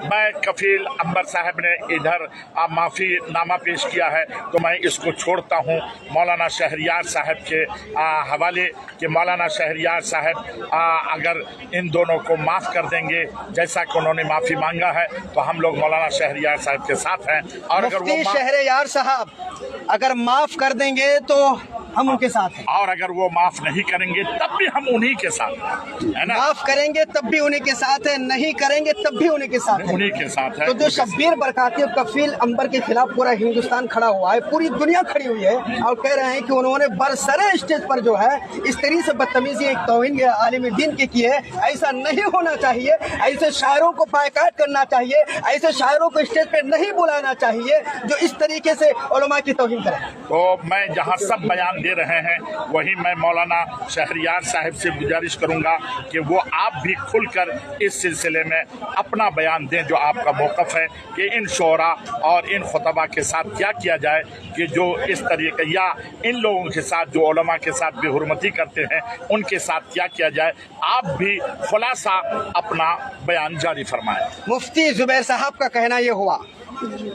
मैं कफील अंबर साहब ने इधर माफ़ी नामा पेश किया है तो मैं इसको छोड़ता हूँ मौलाना शहरियार साहब के हवाले कि मौलाना शहरियार साहब अगर इन दोनों को माफ़ कर देंगे जैसा कि उन्होंने माफ़ी मांगा है तो हम लोग मौलाना शहरियार साहब के साथ हैं। और अगर वो शहरियार साहब अगर माफ़ कर देंगे तो हम उनके साथ हैं, और अगर वो माफ़ नहीं करेंगे तब भी हम उन्हीं के साथ है ना। माफ़ करेंगे तब भी उन्हीं के साथ है, नहीं करेंगे तब भी उन्हीं के साथ है, उन्हीं के साथ है। तो जो शब्बीर बरकाती और कफील अंबर के खिलाफ पूरा हिंदुस्तान खड़ा हुआ है, पूरी दुनिया खड़ी हुई है और कह रहे हैं कि उन्होंने बरसरे स्टेज पर जो है इस तरीके से बदतमीजी एक तौहीन आलिम दीन की है। ऐसा नहीं होना चाहिए, ऐसे शायरों को बायकाट करना चाहिए, ऐसे शायरों को स्टेज पे नहीं बुलाना चाहिए जो इस तरीके से उलमा की तौहीन करें। तो मैं जहाँ सब बयान दे रहे हैं वही मैं मौलाना शहरियार साहब से गुजारिश करूंगा कि वो आप भी खुलकर इस सिलसिले में अपना बयान दें जो आपका मौक़िफ़ है कि इन शोरा और इन खुतबा के साथ क्या किया जाए कि जो इस तरीके या इन लोगों के साथ जो उलमा के साथ बेहुरमती करते हैं उनके साथ क्या किया जाए। आप भी खुलासा अपना बयान जारी फरमाएं। मुफ्ती ज़ुबैर साहब का कहना ये हुआ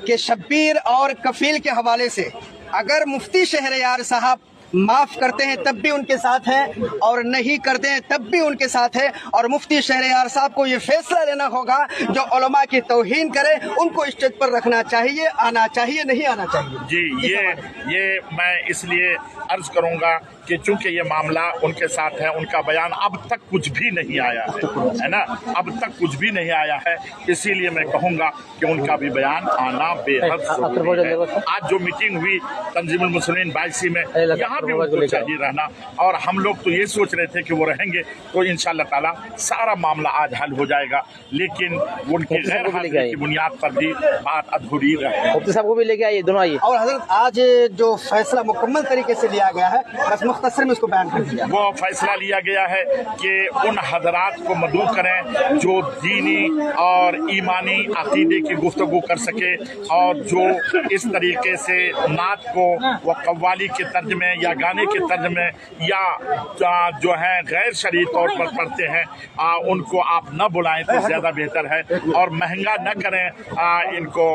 कि शब्बीर और कफील के हवाले से अगर मुफ्ती शहरियार साहब माफ़ करते हैं तब भी उनके साथ हैं और नहीं करते हैं तब भी उनके साथ है, और मुफ्ती शहरियार साहब को ये फैसला लेना होगा जो उलमा की तौहीन करे उनको स्टेज पर रखना चाहिए, आना चाहिए, नहीं आना चाहिए। जी ये मैं इसलिए अर्ज करूंगा कि चूंकि ये मामला उनके साथ है, उनका बयान अब तक कुछ भी नहीं आया है ना, अब तक कुछ भी नहीं आया है, इसीलिए मैं कहूँगा कि उनका भी बयान आना बेहद ज़रूरी है। आज जो मीटिंग हुई तंजीमुल मुस्लिमीन 22 में, यहाँ भी उनको चाहिए रहना, और हम लोग तो ये सोच रहे थे कि वो रहेंगे तो इंशाअल्लाह ताला सारा मामला आज हल हो जाएगा, लेकिन उनकी गैर हाजिरी की बुनियाद पर भी बात अधूरी रहे। मुफ्ती साहब को भी लेके आइए, दोनों आइए। और हजरत आज जो फैसला मुकम्मल तरीके से लिया गया है, बस मुख्तसर में इसको बयान कर दिया। वो फैसला लिया गया है कि उन हजरात को मदऊ करें जो दीनी और ईमानी अकीदे की गुफ्तगू कर सके और जो इस तरीके से नात को वो कव्वाली के तर्ज में या गाने के तर्ज में या जो है गैर शरई तौर पर पढ़ते हैं उनको आप न बुलाएं तो ज़्यादा बेहतर है, और महंगा न करें इनको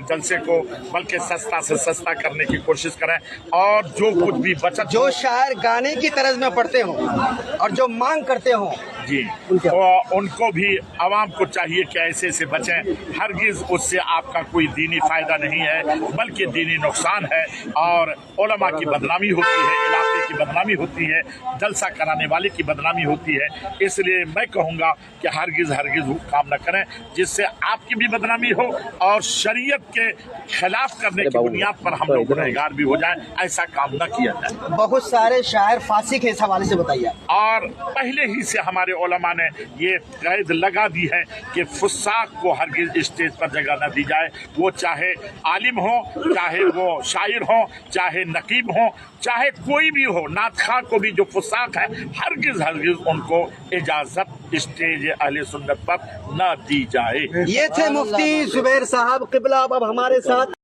जलसे को, बल्कि सस्ता से सस्ता करने की कोशिश करें, और जो कुछ भी बचत जो शायर गाने की तरज में पढ़ते हों और जो मांग करते हों जी तो उनको भी आवाम को चाहिए कि ऐसे से बचें। हरगिज़ उससे आपका कोई दीनी फ़ायदा नहीं है बल्कि दीनी नुकसान है, और उलमा की बदनामी होती है, इलाके की बदनामी होती है, जलसा कराने वाले की बदनामी होती है। इसलिए मैं कहूँगा कि हरगिज़ वो काम न करें जिससे आपकी भी बदनामी हो और शरीयत के खिलाफ करने की बुनियाद पर हम लोग गुनहगार भी हो जाएं, ऐसा काम न किया जाए। बहुत सारे शायर फासिक है, इस हवाले से बताइए। और पहले ही से हमारे उलमा ने ये कैद लगा दी है कि फुस्साक को हरगिज़ स्टेज पर जगह न दी जाए, वो चाहे आलिम हो, चाहे वो शायर हो, चाहे नकीब हो, चाहे कोई भी हो, नातखा को भी जो फुस्साक है हरगिज़ उनको इजाज़त स्टेज अहले सुन्नत पर न दी जाए। ये थे मुफ्ती ज़ुबैर साहब क़िबला अब हमारे साथ।